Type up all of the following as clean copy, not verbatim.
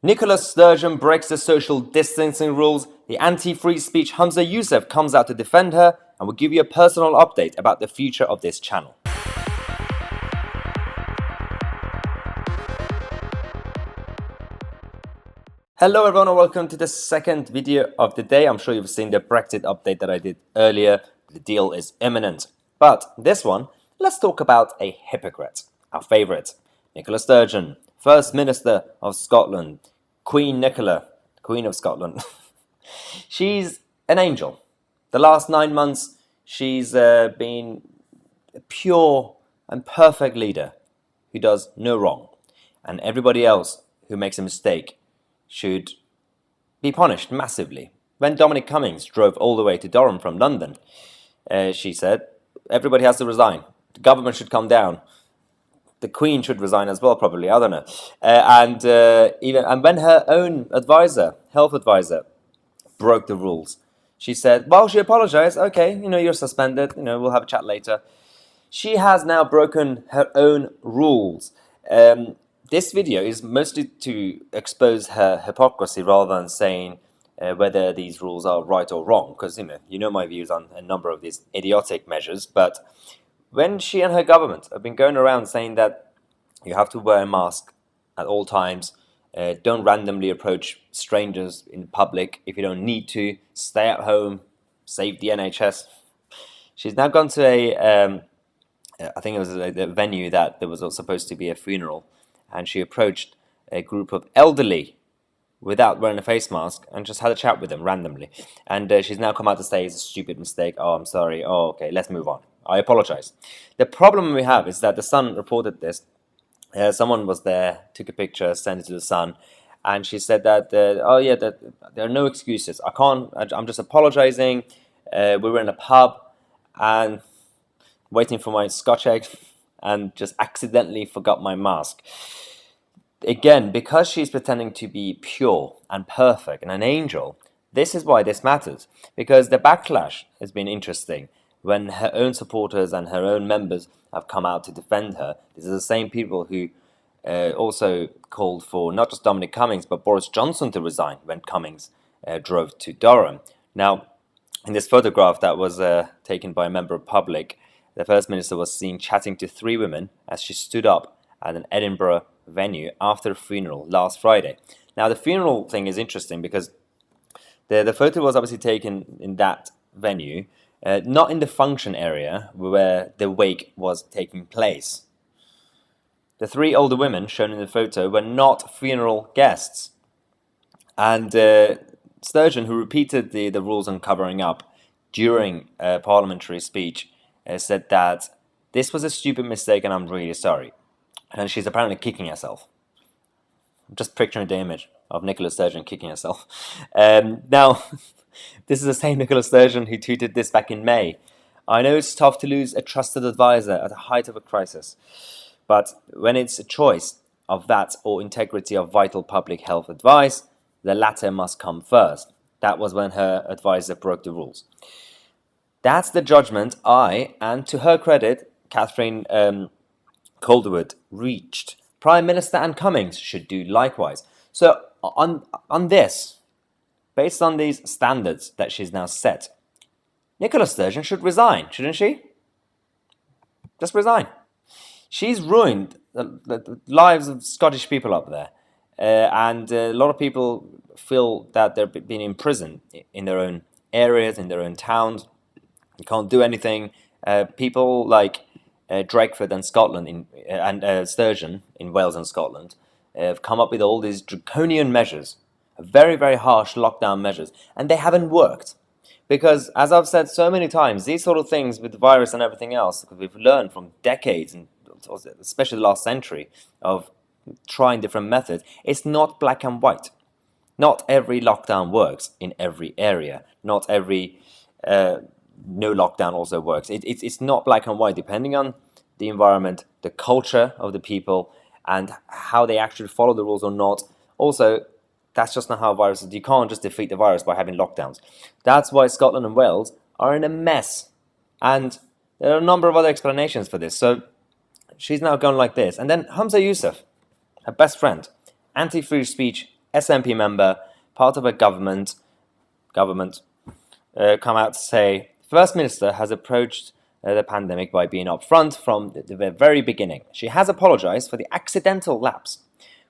Nicholas Sturgeon breaks the social distancing rules. The anti-free speech Humza Yousuf comes out to defend her, and will give you a personal update about the future of this channel. Hello everyone and welcome to the second video of the day. I'm sure you've seen the Brexit update that I did earlier. The deal is imminent. But this one, let's talk about a hypocrite. Our favourite, Nicola Sturgeon, First Minister of Scotland, Queen Nicola, Queen of Scotland. She's an angel. The last 9 months, she's been a pure and perfect leader who does no wrong. And everybody else who makes a mistake should be punished massively. When Dominic Cummings drove all the way to Durham from London, she said, everybody has to resign. The government should come down. The Queen should resign as well, probably. I don't know. And when her own advisor, health advisor, broke the rules, she said, well, she apologized. Okay, you're suspended. We'll have a chat later. She has now broken her own rules. This video is mostly to expose her hypocrisy rather than saying whether these rules are right or wrong, because you know my views on a number of these idiotic measures. But when she and her government have been going around saying that you have to wear a mask at all times, don't randomly approach strangers in public if you don't need to, stay at home, save the NHS. She's now gone to I think it was a venue that there was supposed to be a funeral, and she approached a group of elderly without wearing a face mask and just had a chat with them randomly. And she's now come out to say it's a stupid mistake. Oh, I'm sorry. Oh, okay, let's move on. I apologize. The problem we have is that the Sun reported this. Someone was there, took a picture, sent it to the Sun, and she said that, that there are no excuses. I'm just apologizing. We were in a pub and waiting for my Scotch egg and just accidentally forgot my mask. Again, because she's pretending to be pure and perfect and an angel, this is why this matters. Because the backlash has been interesting. When her own supporters and her own members have come out to defend her, these are the same people who also called for not just Dominic Cummings, but Boris Johnson to resign when Cummings drove to Durham. Now, in this photograph that was taken by a member of public, the First Minister was seen chatting to 3 women as she stood up at an Edinburgh venue after a funeral last Friday. Now, the funeral thing is interesting because the photo was obviously taken in that venue, not in the function area where the wake was taking place. The 3 older women shown in the photo were not funeral guests. And Sturgeon, who repeated the rules on covering up during a parliamentary speech, said that this was a stupid mistake and I'm really sorry. And she's apparently kicking herself. I'm just picturing the image of Nicola Sturgeon kicking herself. Now, this is the same Nicola Sturgeon who tweeted this back in May. I know it's tough to lose a trusted advisor at the height of a crisis, but when it's a choice of that or integrity of vital public health advice, the latter must come first. That was when her advisor broke the rules. That's the judgment I, and to her credit, Catherine Calderwood, reached. Prime Minister and Cummings should do likewise. So on this, based on these standards that she's now set, Nicola Sturgeon should resign, shouldn't she? Just resign. She's ruined the lives of Scottish people up there. And a lot of people feel that they're being imprisoned in their own areas, in their own towns. You can't do anything. People like Drakeford and Scotland and Sturgeon in Wales and Scotland have come up with all these draconian measures, very, very harsh lockdown measures, and they haven't worked. Because, as I've said so many times, these sort of things with the virus and everything else, because we've learned from decades, and especially the last century, of trying different methods, it's not black and white. Not every lockdown works in every area. Not every no lockdown also works. It's not black and white, depending on the environment, the culture of the people, and how they actually follow the rules or not. Also, that's just not how viruses. You can't just defeat the virus by having lockdowns. That's why Scotland and Wales are in a mess. And there are a number of other explanations for this. So she's now going like this. And then Humza Yousuf, her best friend, anti-free speech SNP member, part of a government, come out to say First Minister has approached the pandemic by being upfront from the very beginning. She has apologized for the accidental lapse,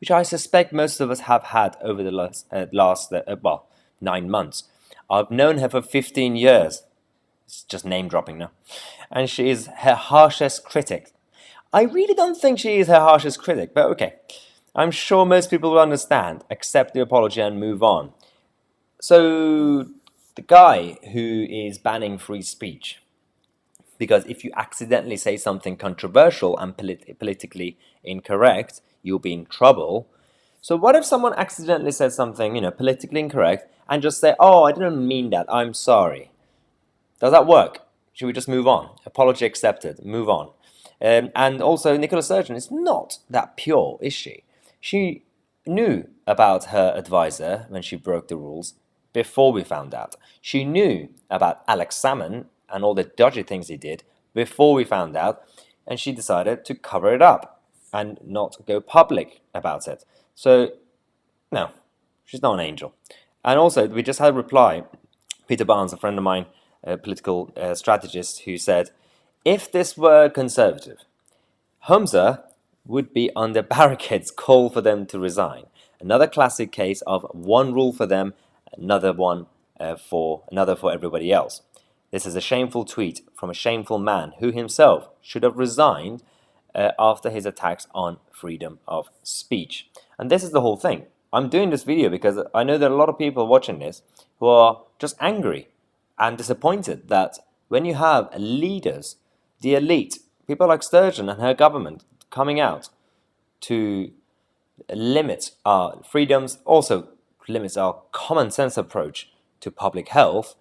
which I suspect most of us have had over the last 9 months. I've known her for 15 years. It's just name dropping now. And she is her harshest critic. I really don't think she is her harshest critic, but okay. I'm sure most people will understand, accept the apology and move on. So, the guy who is banning free speech, because if you accidentally say something controversial and politically incorrect, you'll be in trouble. So what if someone accidentally says something, politically incorrect, and just say, "Oh, I didn't mean that. I'm sorry." Does that work? Should we just move on? Apology accepted. Move on. And also, Nicola Sturgeon is not that pure, is she? She knew about her advisor when she broke the rules before we found out. She knew about Alex Salmon and all the dodgy things he did before we found out, and she decided to cover it up and not go public about it. So, no, she's not an angel. And also, we just had a reply. Peter Barnes, a friend of mine, a political strategist, who said, if this were conservative, Humza would be on the barricades, call for them to resign. Another classic case of one rule for them, another for everybody else. This is a shameful tweet from a shameful man who himself should have resigned after his attacks on freedom of speech. And this is the whole thing. I'm doing this video because I know there are a lot of people watching this who are just angry and disappointed that when you have leaders, the elite, people like Sturgeon and her government coming out to limit our freedoms, also limits our common sense approach to public health.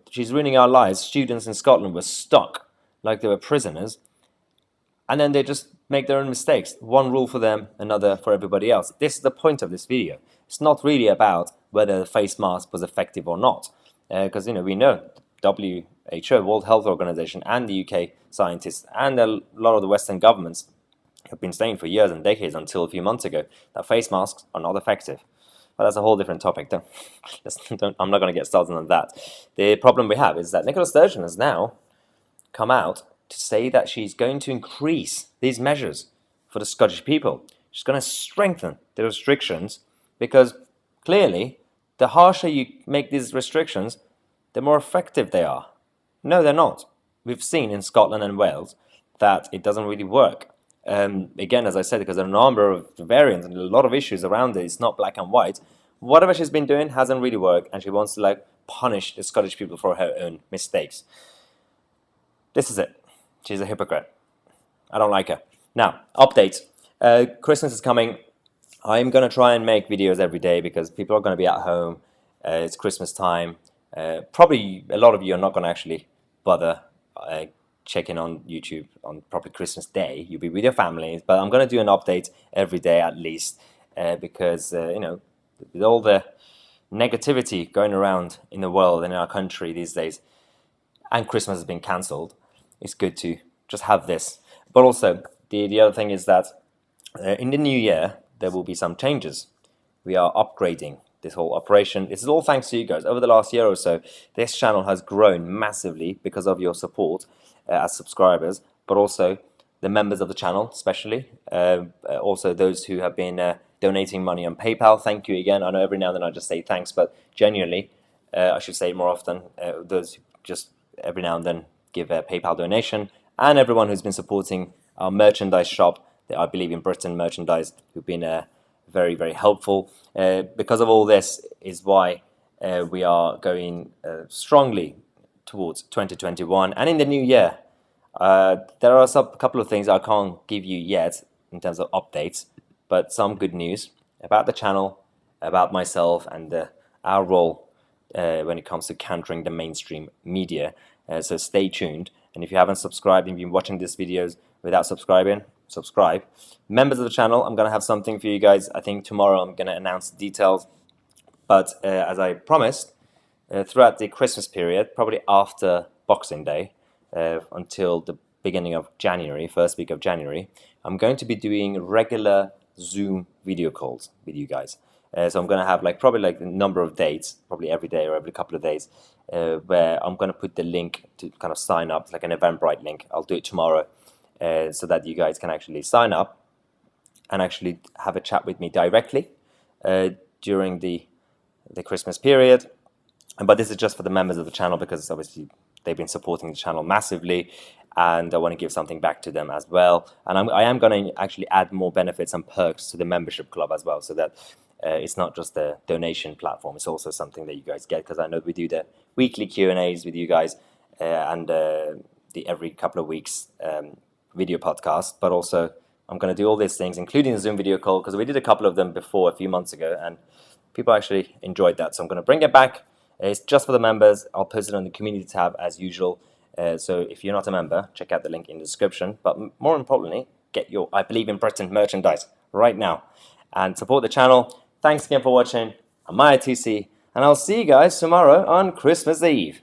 She's ruining our lives. Students in Scotland were stuck like they were prisoners, and then they just make their own mistakes. One rule for them, another for everybody else. This is the point of this video. It's not really about whether the face mask was effective or not, because we know WHO, World Health Organization, and the UK scientists, and a lot of the Western governments have been saying for years and decades until a few months ago that face masks are not effective. But that's a whole different topic. I'm not going to get started on that. The problem we have is that Nicola Sturgeon has now come out to say that she's going to increase these measures for the Scottish people. She's going to strengthen the restrictions because clearly the harsher you make these restrictions, the more effective they are. No, they're not. We've seen in Scotland and Wales that it doesn't really work. Again, as I said, because there are a number of variants and a lot of issues around it, it's not black and white. Whatever she's been doing hasn't really worked, and she wants to punish the Scottish people for her own mistakes. This is it. She's a hypocrite. I don't like her. Now, updates. Christmas is coming. I'm going to try and make videos every day because people are going to be at home. It's Christmas time. Probably a lot of you are not going to actually bother checking on YouTube on probably Christmas Day. You'll be with your families, but I'm going to do an update every day at least because, with all the negativity going around in the world and in our country these days, and Christmas has been cancelled, it's good to just have this. But also, the other thing is that in the new year, there will be some changes. We are upgrading this whole operation. This is all thanks to you guys. Over the last year or so, this channel has grown massively because of your support as subscribers, but also the members of the channel, especially. Also those who have been donating money on PayPal. Thank you again. I know every now and then I just say thanks, but genuinely, I should say it more often, those who just every now and then give a PayPal donation, and everyone who's been supporting our merchandise shop, I believe in Britain Merchandise, who've been very, very helpful. Because of all this is why we are going strongly towards 2021 and in the new year. There are a couple of things I can't give you yet in terms of updates, but some good news about the channel, about myself, and our role when it comes to countering the mainstream media. So stay tuned. And if you haven't subscribed and you've been watching these videos without subscribing, subscribe. Members of the channel, I'm going to have something for you guys. I think tomorrow I'm going to announce the details. But as I promised, throughout the Christmas period, probably after Boxing Day, until the beginning of January, first week of January, I'm going to be doing regular Zoom video calls with you guys. So I'm going to have probably a number of dates, probably every day or every couple of days, where I'm going to put the link to kind of sign up, like an Eventbrite link. I'll do it tomorrow, so that you guys can actually sign up and actually have a chat with me directly during the Christmas period. But this is just for the members of the channel, because obviously they've been supporting the channel massively, and I want to give something back to them as well. And I am going to actually add more benefits and perks to the membership club as well, so that it's not just a donation platform, it's also something that you guys get, because I know we do the weekly Q&As with you guys, and the every couple of weeks video podcast, but also I'm going to do all these things, including the Zoom video call, because we did a couple of them before a few months ago, and people actually enjoyed that. So I'm going to bring it back. It's just for the members. I'll post it on the community tab as usual. So if you're not a member, check out the link in the description. But more importantly, get your I Believe in Britain merchandise right now and support the channel. Thanks again for watching. I'm Tousi, and I'll see you guys tomorrow on Christmas Eve.